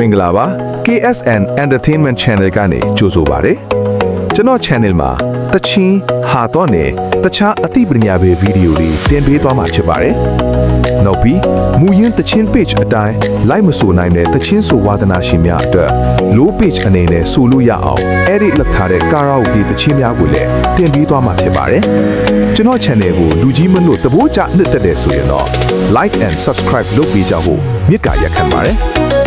မင်္ဂလာပါ KSN Entertainment Channel ကနေကြိုဆိုပါရစေကျွန်တော် channel မှာတချင်းဟာတော့နဲ့တခြားအသိပညာပေးဗီဒီယိုတွေတင်ပေးသွားမှာဖြစ်ပါတယ်နောက်ပြီးမူရင်းတချင်း page အတိုင်း like မဆိုနိုင်တဲ့တချင်းဆိုဝါသနာရှင်များအတွက် low page အနေနဲ့ဆိုလို့ရအောင် edit လုပ်ထားတဲ့ကာရာအိုကေတချင်းများကိုလည်းတင်ပေးသွားမှာဖြစ်ပါတယ်ကျွန်တော် channel ကိုလူကြီးမလို့တဘိုးကြနှစ်သက်တယ်ဆိုရင်တော့ like and subscribe လုပ်ပေးကြဖို့မြစ်ကရက်ခံပါတယ်